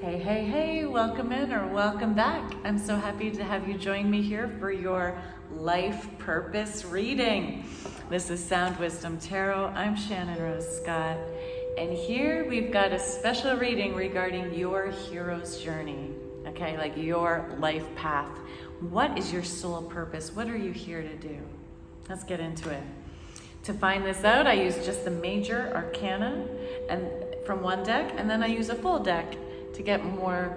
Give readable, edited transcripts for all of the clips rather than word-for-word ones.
Hey, hey, hey, welcome in or welcome back. I'm so happy to have you join me here for your life purpose reading. This is Sound Wisdom Tarot. I'm Shannon Rose Scott. And here we've got a special reading regarding your hero's journey. Okay, like your life path. What is your soul purpose? What are you here to do? Let's get into it. To find this out, I use just the major arcana and from one deck, and then I use a full deck to get more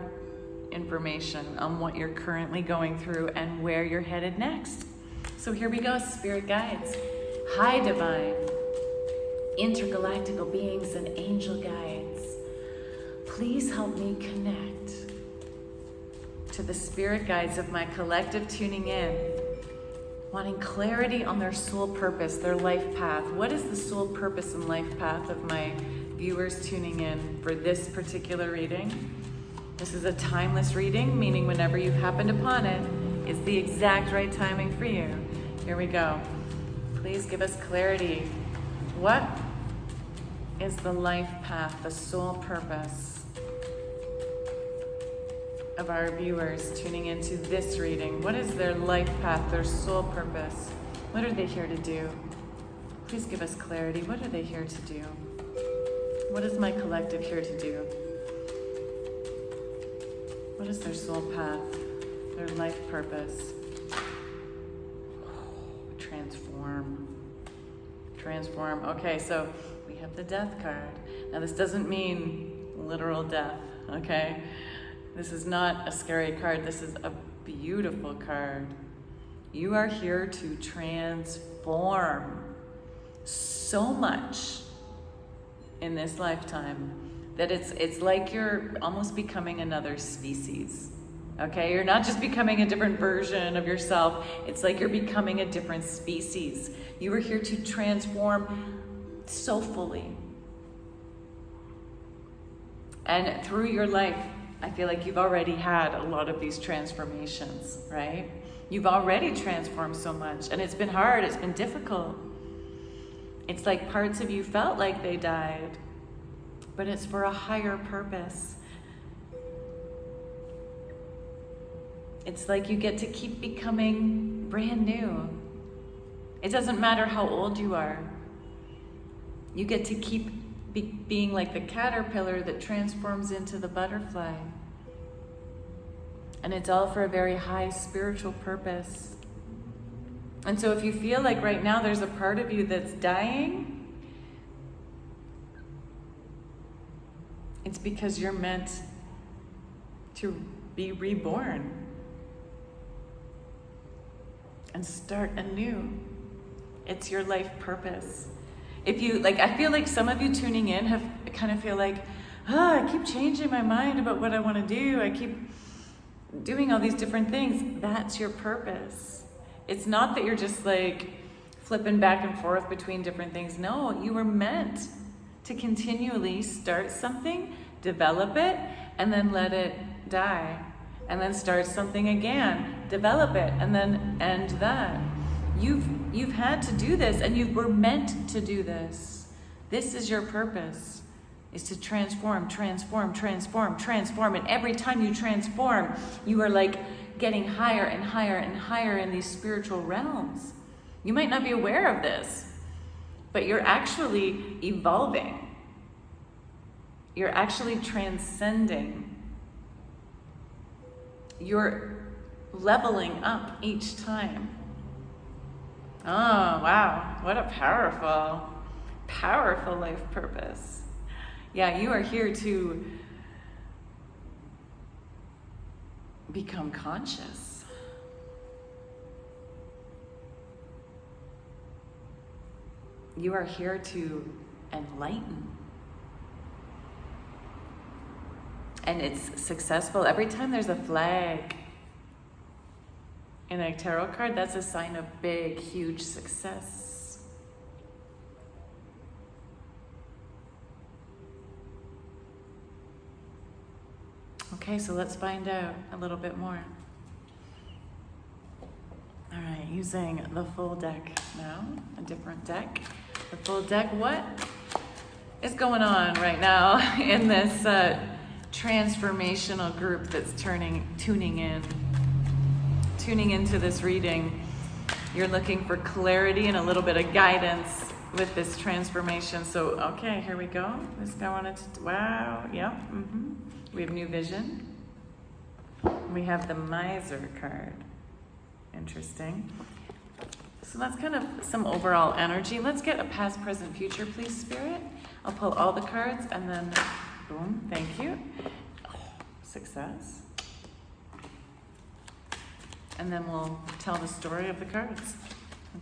information on what you're currently going through and where you're headed next. So here we go, spirit guides. Hi, divine, intergalactical beings and angel guides. Please help me connect to the spirit guides of my collective tuning in, wanting clarity on their soul purpose, their life path. What is the soul purpose and life path of my viewers tuning in for this particular reading? This is a timeless reading, meaning whenever you've happened upon it, it's the exact right timing for you. Here we go. Please give us clarity. What is the life path, the soul purpose of our viewers tuning into this reading? What is their life path, their soul purpose? What are they here to do? Please give us clarity. What are they here to do? What is my collective here to do? What is their soul path, their life purpose? Transform. Transform. Okay, so we have the death card. Now this doesn't mean literal death, okay? This is not a scary card. This is a beautiful card. You are here to transform so much in this lifetime that it's like you're almost becoming another species. Okay, you're not just becoming a different version of yourself. It's like you're becoming a different species. You are here to transform so fully. And through your life, I feel like you've already had a lot of these transformations, right? You've already transformed so much, and it's been hard, it's been difficult. It's like parts of you felt like they died, but it's for a higher purpose. It's like you get to keep becoming brand new. It doesn't matter how old you are. You get to keep being like the caterpillar that transforms into the butterfly. And it's all for a very high spiritual purpose. And so if you feel like right now there's a part of you that's dying, it's because you're meant to be reborn and start anew. It's your life purpose. If you, like, I feel like some of you tuning in have kind of feel like, I keep changing my mind about what I want to do. I keep doing all these different things. That's your purpose. It's not that you're just like flipping back and forth between different things. No, you were meant to continually start something, develop it, and then let it die. And then start something again, develop it, and then end that. You've had to do this, and you were meant to do this. This is your purpose, is to transform, transform, transform, transform. And every time you transform, you are like getting higher and higher and higher in these spiritual realms. You might not be aware of this, but you're actually evolving. You're actually transcending. You're leveling up each time. Oh, wow. What a powerful, powerful life purpose. Yeah, you are here to become conscious. You are here to enlighten. And it's successful. Every time there's a flag in a tarot card, that's a sign of big, huge success. Okay, so let's find out a little bit more. All right, using the full deck now, a different deck. The full deck, what is going on right now in this transformational group that's tuning into this reading. You're looking for clarity and a little bit of guidance with this transformation. So, okay, here we go. This guy wanted to, wow, yep. We have new vision. We have the Miser card. Interesting. So that's kind of some overall energy. Let's get a past, present, future, please, Spirit. I'll pull all the cards and then, boom, thank you. Oh, success. And then we'll tell the story of the cards.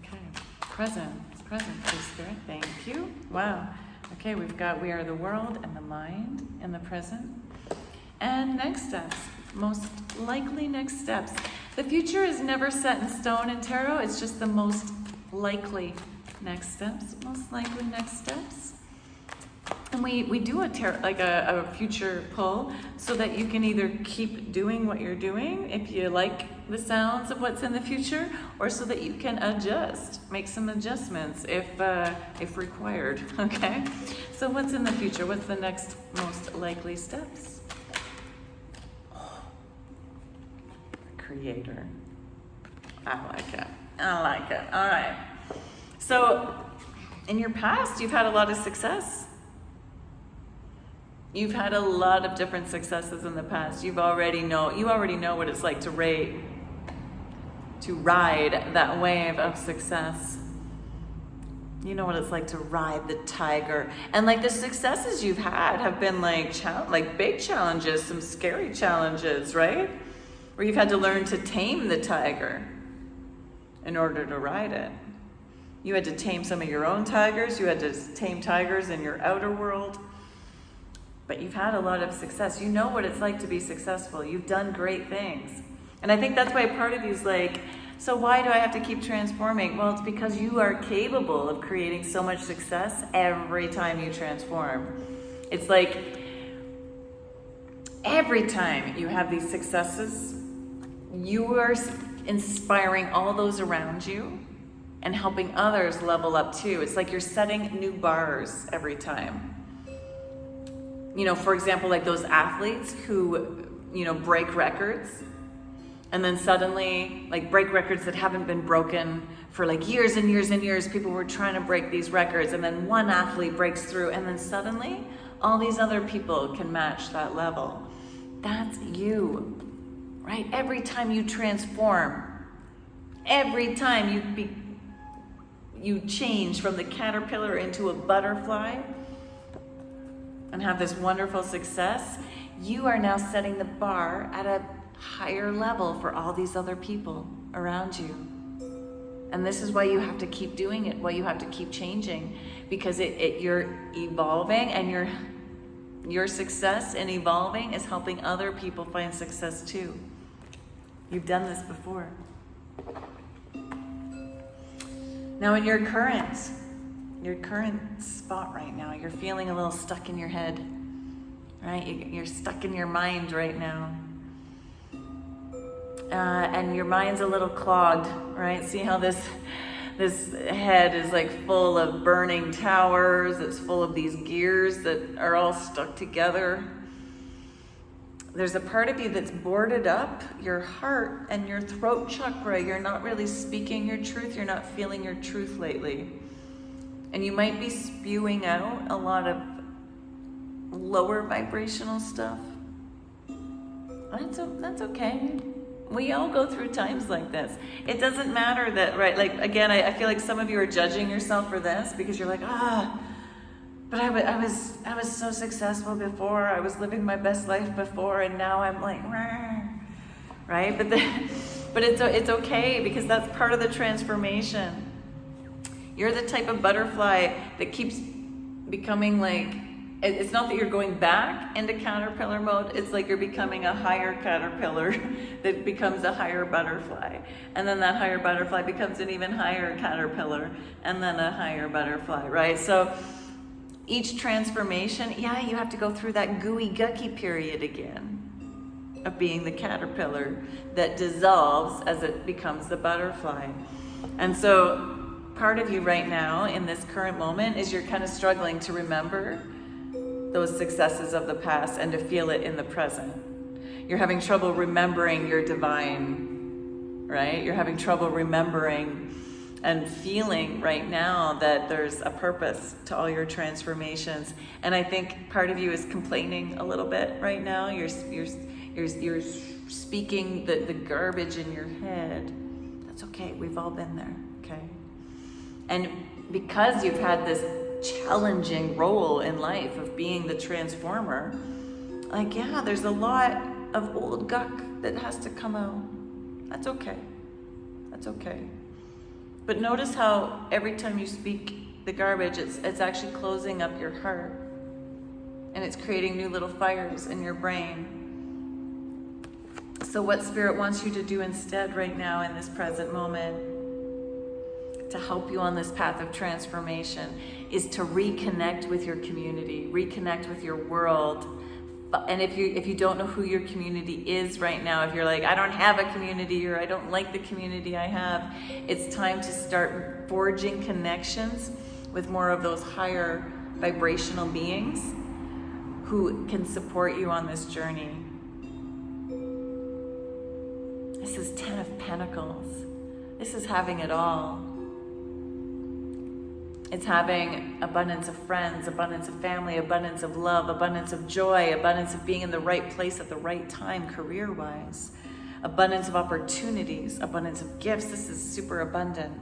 Okay, present, please, Spirit, thank you. Wow, okay, we've got we are the world and the mind in the present. And next steps, most likely next steps. The future is never set in stone in tarot. It's just the most likely next steps. Most likely next steps. And we do a future pull so that you can either keep doing what you're doing if you like the sounds of what's in the future, or so that you can adjust, make some adjustments if required. Okay. So what's in the future? What's the next most likely steps? Creator. I like it. All right. So in your past, you've had a lot of success. You've had a lot of different successes in the past. You already know what it's like to ride that wave of success. You know what it's like to ride the tiger. And like the successes you've had have been like big challenges, some scary challenges, right? Where you've had to learn to tame the tiger in order to ride it. You had to tame some of your own tigers. You had to tame tigers in your outer world. But you've had a lot of success. You know what it's like to be successful. You've done great things. And I think that's why part of you is like, so why do I have to keep transforming? Well, it's because you are capable of creating so much success every time you transform. It's like every time you have these successes, you are inspiring all those around you and helping others level up too. It's like you're setting new bars every time. You know, for example, like those athletes who, break records and then suddenly break records that haven't been broken for years and years and years. People were trying to break these records, and then one athlete breaks through, and then suddenly all these other people can match that level. That's you. Right? Every time you transform, every time you change from the caterpillar into a butterfly and have this wonderful success, you are now setting the bar at a higher level for all these other people around you. And this is why you have to keep doing it, why you have to keep changing, because you're evolving, and your success in evolving is helping other people find success too. You've done this before. Now in your current spot right now, you're feeling a little stuck in your head, right? You're stuck in your mind right now. And your mind's a little clogged, right? See how this head is full of burning towers. It's full of these gears that are all stuck together. There's a part of you that's boarded up, your heart and your throat chakra. You're not really speaking your truth. You're not feeling your truth lately. And you might be spewing out a lot of lower vibrational stuff. That's okay. We all go through times like this. It doesn't matter that, right? Again, I feel like some of you are judging yourself for this because you're like, but I was so successful before. I was living my best life before, and now I'm like, right? But it's okay, because that's part of the transformation. You're the type of butterfly that keeps becoming it's not that you're going back into caterpillar mode. It's like you're becoming a higher caterpillar that becomes a higher butterfly. And then that higher butterfly becomes an even higher caterpillar, and then a higher butterfly, right? So each transformation, you have to go through that gooey, gucky period again of being the caterpillar that dissolves as it becomes the butterfly. And so part of you right now in this current moment is you're kind of struggling to remember those successes of the past and to feel it in the present. You're having trouble remembering your divine, right? You're having trouble remembering and feeling right now that there's a purpose to all your transformations. And I think part of you is complaining a little bit right now. You're speaking the garbage in your head. That's okay. We've all been there, okay? And because you've had this challenging role in life of being the transformer, like, yeah, there's a lot of old guck that has to come out. That's okay. That's okay. But notice how every time you speak the garbage, it's actually closing up your heart. And it's creating new little fires in your brain. So what Spirit wants you to do instead right now in this present moment to help you on this path of transformation is to reconnect with your community, reconnect with your world. And if you don't know who your community is right now, if you're like, I don't have a community, or I don't like the community I have, it's time to start forging connections with more of those higher vibrational beings who can support you on this journey. This is 10 of Pentacles. This is having it all. It's having abundance of friends, abundance of family, abundance of love, abundance of joy, abundance of being in the right place at the right time career-wise, abundance of opportunities, abundance of gifts. This is super abundant.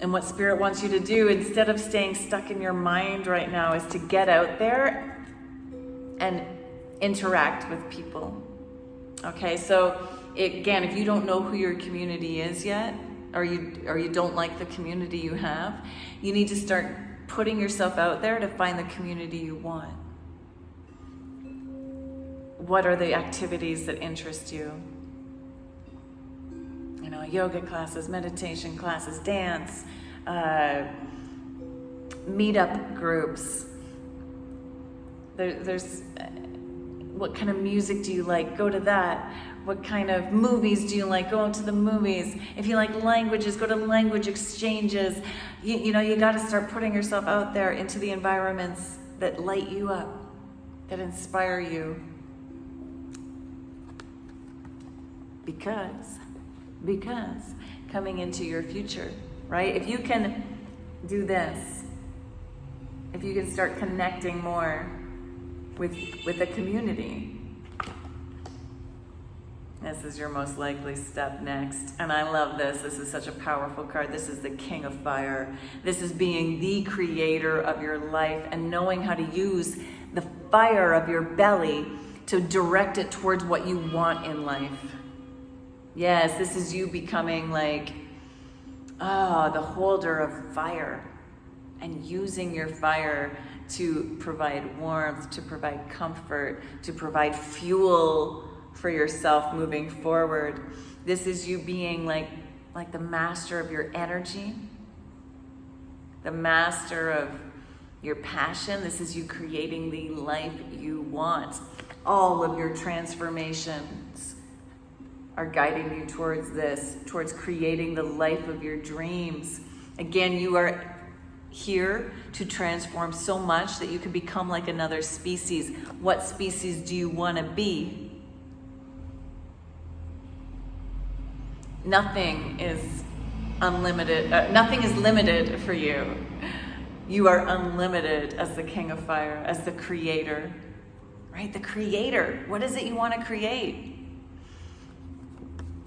And what Spirit wants you to do, instead of staying stuck in your mind right now, is to get out there and interact with people. Okay, so again, if you don't know who your community is yet, or you don't like the community you have, you need to start putting yourself out there to find the community you want. What are the activities that interest you? You know, yoga classes, meditation classes, dance, meetup groups. There's what kind of music do you like? Go to that. What kind of movies do you like? Go to the movies. If you like languages, go to language exchanges. You know, you got to start putting yourself out there into the environments that light you up, that inspire you. Because coming into your future, right? If you can do this, if you can start connecting more with the community, this is your most likely step next. And I love this. This is such a powerful card. This is the King of Fire. This is being the creator of your life and knowing how to use the fire of your belly to direct it towards what you want in life. Yes, this is you becoming like, the holder of fire and using your fire to provide warmth, to provide comfort, to provide fuel for yourself moving forward. This is you being like the master of your energy, the master of your passion. This is you creating the life you want. All of your transformations are guiding you towards this, towards creating the life of your dreams. Again, you are here to transform so much that you can become like another species. What species do you want to be? Nothing is unlimited. Nothing is limited for you. You are unlimited as the King of Fire, as the creator, right? The creator. What is it you want to create?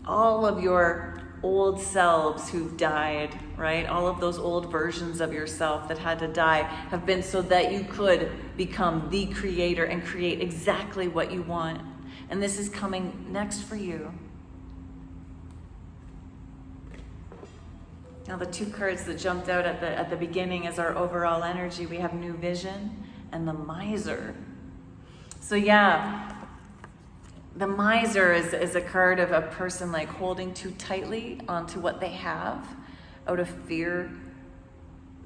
All of your old selves who've died, right? All of those old versions of yourself that had to die have been so that you could become the creator and create exactly what you want. And this is coming next for you. Now the two cards that jumped out at the beginning as our overall energy, we have New Vision and the Miser. So yeah, the Miser is a card of a person like holding too tightly onto what they have out of fear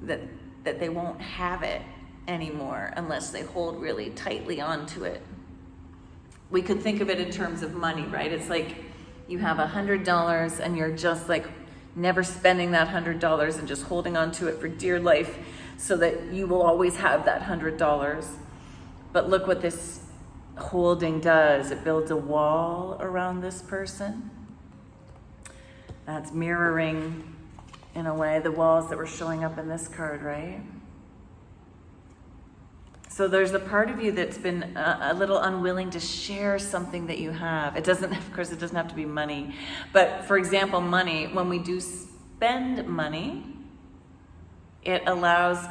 that they won't have it anymore unless they hold really tightly onto it. We could think of it in terms of money, right? It's like you have $100 and you're just like never spending that $100 and just holding on to it for dear life so that you will always have that $100. But look what this holding does. It builds a wall around this person. That's mirroring, in a way, the walls that were showing up in this card, right? So there's a part of you that's been a little unwilling to share something that you have. It doesn't, of course, it doesn't have to be money. But for example, money, when we do spend money, it allows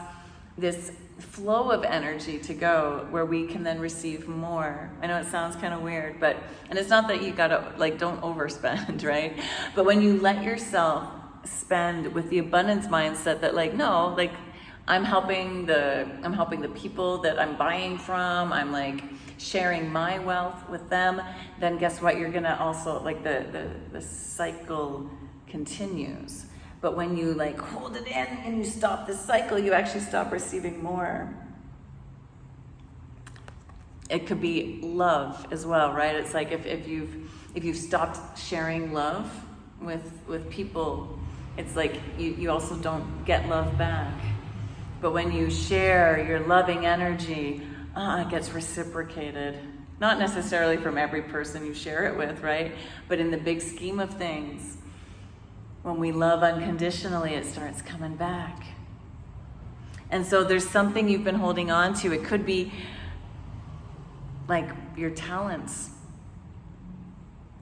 this flow of energy to go where we can then receive more. I know it sounds kind of weird, but, and it's not that you gotta, like, don't overspend, right? But when you let yourself spend with the abundance mindset that, like, no, like, I'm helping the people that I'm buying from, I'm like sharing my wealth with them, then guess what? You're gonna also, like, the cycle continues. But when you like hold it in and you stop the cycle, you actually stop receiving more. It could be love as well, right? It's like if you've stopped sharing love with people, it's like you also don't get love back. But when you share your loving energy, it gets reciprocated. Not necessarily from every person you share it with, right? But in the big scheme of things, when we love unconditionally, it starts coming back. And so there's something you've been holding on to. It could be like your talents,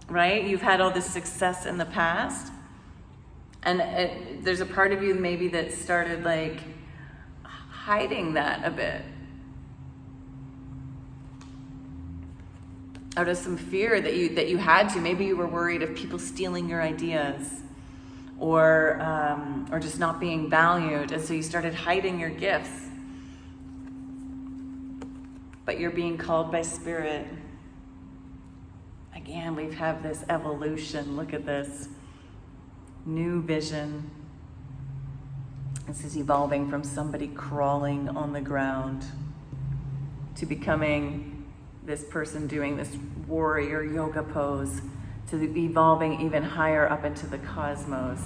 right? You've had all this success in the past. And there's a part of you maybe that started like hiding that a bit. Out of some fear that you had to. Maybe you were worried of people stealing your ideas. Or just not being valued, and so you started hiding your gifts. But you're being called by Spirit. Again, we have this evolution. Look at this. New vision. This is evolving from somebody crawling on the ground to becoming this person doing this warrior yoga pose, to evolving even higher up into the cosmos.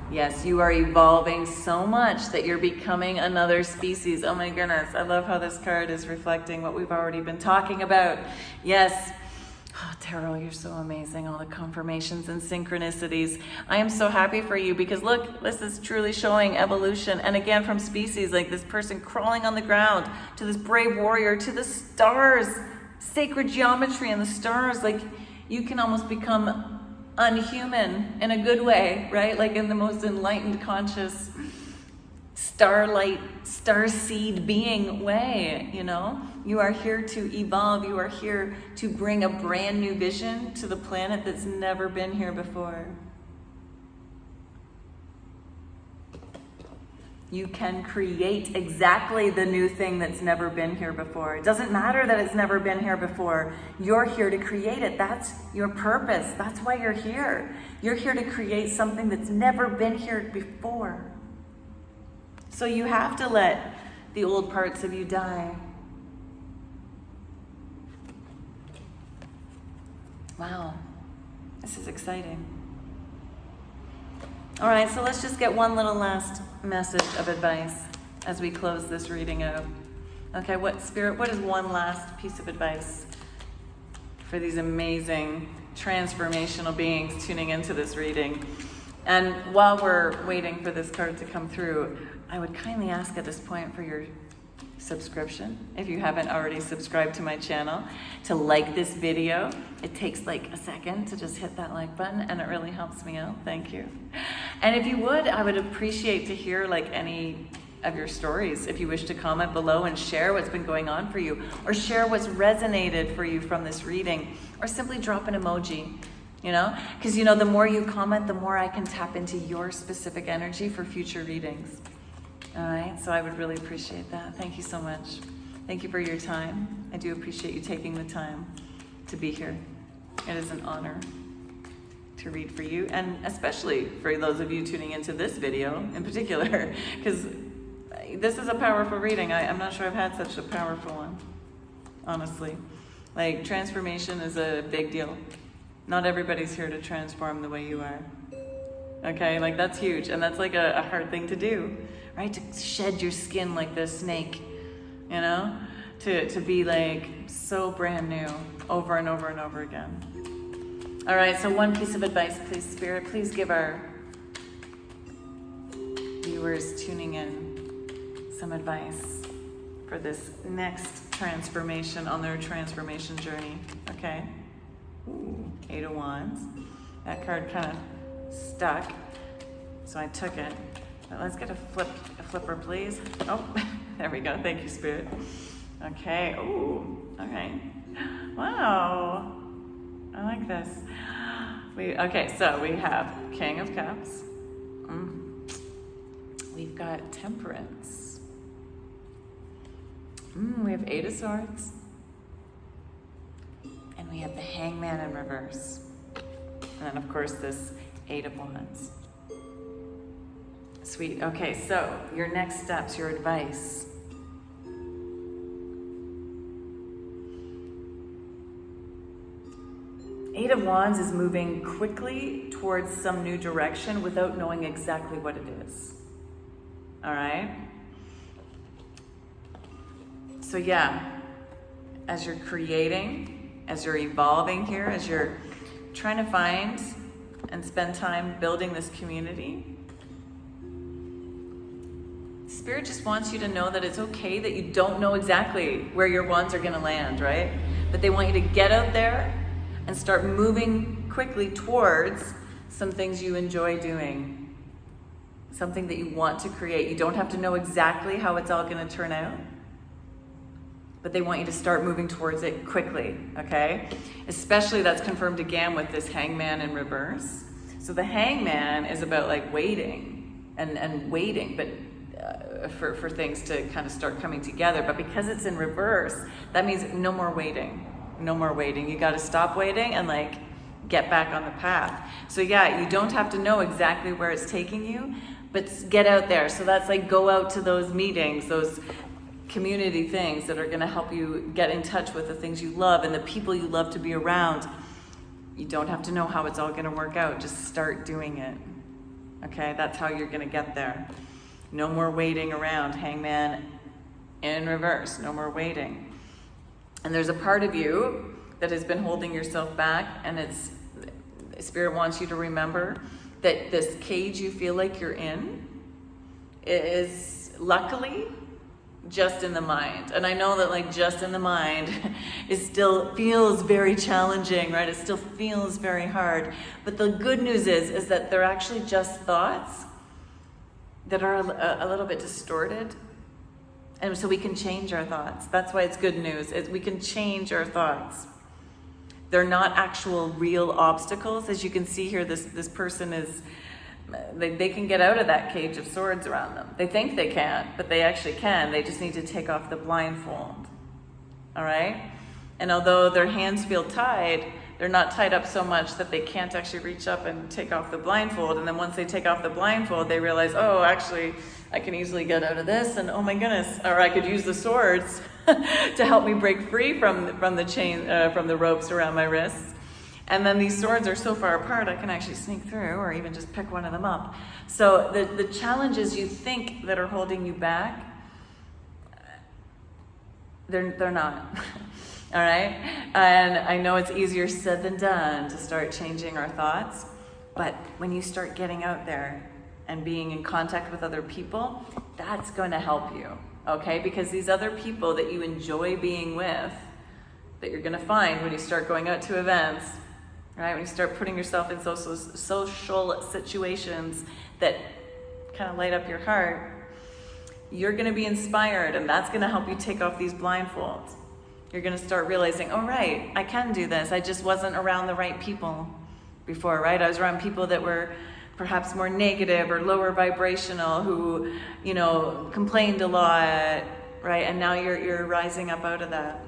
Yes, you are evolving so much that you're becoming another species. Oh my goodness, I love how this card is reflecting what we've already been talking about. Yes. Oh, Tarot, you're so amazing. All the confirmations and synchronicities. I am so happy for you because look, this is truly showing evolution. And again, from species, like this person crawling on the ground to this brave warrior to the stars, sacred geometry and the stars. Like, you can almost become unhuman in a good way, right? Like in the most enlightened, conscious, starlight, starseed being way, you know? You are here to evolve. You are here to bring a brand new vision to the planet that's never been here before. You can create exactly the new thing that's never been here before. It doesn't matter that it's never been here before. You're here to create it. That's your purpose. That's why you're here. You're here to create something that's never been here before. So you have to let the old parts of you die. Wow, this is exciting. All right, so let's just get one little last message of advice as we close this reading out. Okay, what is one last piece of advice for these amazing transformational beings tuning into this reading? And while we're waiting for this card to come through, I would kindly ask at this point for your subscription, if you haven't already subscribed to my channel, to like this video. It takes like a second to just hit that like button and it really helps me out. Thank you. And if you would, I would appreciate to hear like any of your stories. If you wish to comment below and share what's been going on for you, or share what's resonated for you from this reading, or simply drop an emoji, you know, because you know, the more you comment, the more I can tap into your specific energy for future readings. All right, so I would really appreciate that. Thank you so much. Thank you for your time. I do appreciate you taking the time to be here. It is an honor to read for you, and especially for those of you tuning into this video in particular, because this is a powerful reading. I'm not sure I've had such a powerful one, honestly. Like, transformation is a big deal. Not everybody's here to transform the way you are. Okay, like that's huge, and that's like a hard thing to do, right? To shed your skin like the snake, you know? To be like so brand new over and over and over again. All right, so one piece of advice, please, Spirit. Please give our viewers tuning in some advice for this next transformation on their transformation journey, okay? Ooh, 8 of Wands. That card kind of stuck, so I took it. But let's get a flipper, please. Oh, there we go. Thank you, Spirit. Okay. Ooh, all right. Wow. I like this. Okay, so we have King of Cups. We've got Temperance. We have 8 of Swords. And we have the Hangman in reverse. And then, of course, this 8 of Wands. Sweet. Okay, so your next steps, your advice. Eight of Wands is moving quickly towards some new direction without knowing exactly what it is. All right? So yeah, as you're creating, as you're evolving here, as you're trying to find and spend time building this community, Spirit just wants you to know that it's okay that you don't know exactly where your wands are going to land, right? But they want you to get out there and start moving quickly towards some things you enjoy doing, something that you want to create. You don't have to know exactly how it's all going to turn out, but they want you to start moving towards it quickly, okay? Especially that's confirmed again with this Hangman in reverse. So the Hangman is about like waiting and waiting, but for things to kind of start coming together. But because it's in reverse, that means no more waiting. No more waiting. You got to stop waiting and like get back on the path. So yeah, you don't have to know exactly where it's taking you, but get out there. So that's like go out to those meetings, those community things that are going to help you get in touch with the things you love and the people you love to be around. You don't have to know how it's all going to work out. Just start doing it. Okay, that's how you're going to get there. No more waiting around. Hangman in reverse. No more waiting. And there's a part of you that has been holding yourself back, and Spirit wants you to remember that this cage you feel like you're in is luckily just in the mind. And I know that like just in the mind still feels very challenging, right? It still feels very hard. But the good news is that they're actually just thoughts that are a little bit distorted. And so we can change our thoughts. That's why it's good news. We can change our thoughts. They're not actual real obstacles. As you can see here, this person is, they can get out of that cage of swords around them. They think they can't, but they actually can. They just need to take off the blindfold. All right? And although their hands feel tied, they're not tied up so much that they can't actually reach up and take off the blindfold. And then once they take off the blindfold, they realize, oh, actually, I can easily get out of this, and oh my goodness, or I could use the swords to help me break free from the chain, from the ropes around my wrists. And then these swords are so far apart, I can actually sneak through, or even just pick one of them up. So the challenges you think that are holding you back, they're not. All right? And I know it's easier said than done to start changing our thoughts, but when you start getting out there and being in contact with other people, that's going to help you, okay? Because these other people that you enjoy being with, that you're going to find when you start going out to events, right? When you start putting yourself in social situations that kind of light up your heart, you're going to be inspired, and that's going to help you take off these blindfolds. You're going to start realizing, oh, right, I can do this. I just wasn't around the right people before, right? I was around people that were perhaps more negative or lower vibrational, who, you know, complained a lot, right? And now you're rising up out of that.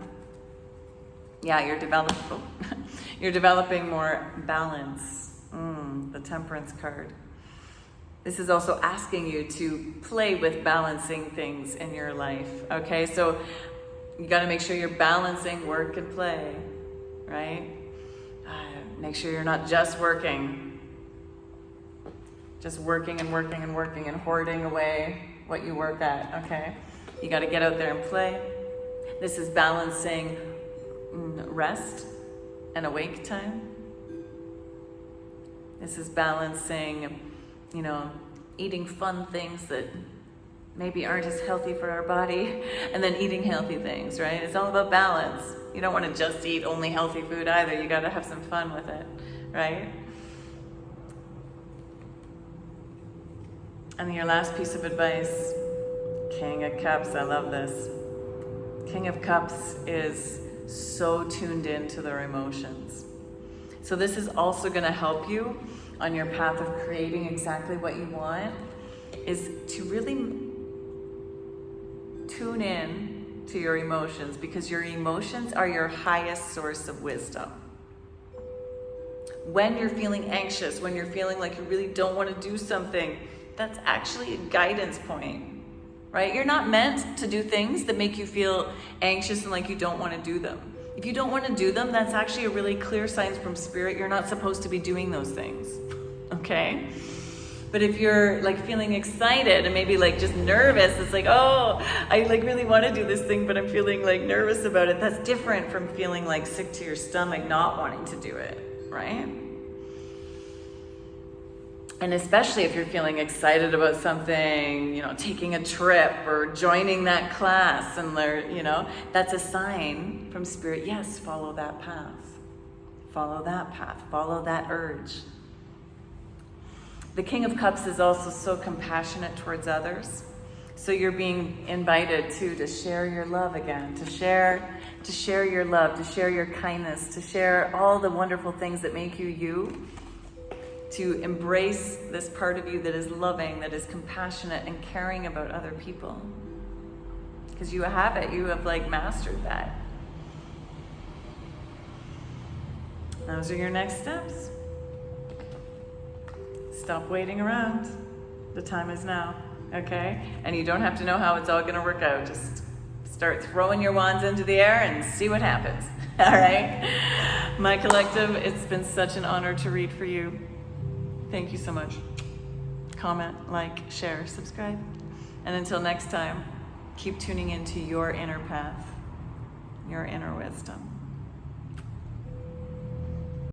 Yeah, you're developing more balance. The Temperance card. This is also asking you to play with balancing things in your life, okay? So you got to make sure you're balancing work and play, right? Make sure you're not just working and working and working and hoarding away what you work at, okay? You got to get out there and play. This is balancing rest and awake time. This is balancing, you know, eating fun things that maybe aren't as healthy for our body, and then eating healthy things, right? It's all about balance. You don't want to just eat only healthy food either. You got to have some fun with it, right? And your last piece of advice, King of Cups, I love this. King of Cups is so tuned into their emotions. So this is also going to help you on your path of creating exactly what you want, is to really tune in to your emotions, because your emotions are your highest source of wisdom. When you're feeling anxious, when you're feeling like you really don't want to do something, that's actually a guidance point, right? You're not meant to do things that make you feel anxious and like you don't want to do them. If you don't want to do them, that's actually a really clear sign from spirit. You're not supposed to be doing those things, okay? But if you're like feeling excited and maybe like just nervous, it's like, oh, I like really want to do this thing, but I'm feeling like nervous about it. That's different from feeling like sick to your stomach, not wanting to do it, right? And especially if you're feeling excited about something, you know, taking a trip or joining that class, and you know, that's a sign from spirit. Yes, follow that path. Follow that path. Follow that urge. The King of Cups is also so compassionate towards others. So you're being invited to share your love again, to share your love, to share your kindness, to share all the wonderful things that make you you. To embrace this part of you that is loving, that is compassionate and caring about other people. Because you have it, you have like mastered that. Those are your next steps. Stop waiting around. The time is now, okay? And you don't have to know how it's all gonna work out. Just start throwing your wands into the air and see what happens, all right? My collective, it's been such an honor to read for you. Thank you so much. Comment, like, share, subscribe. And until next time, keep tuning into your inner path, your inner wisdom.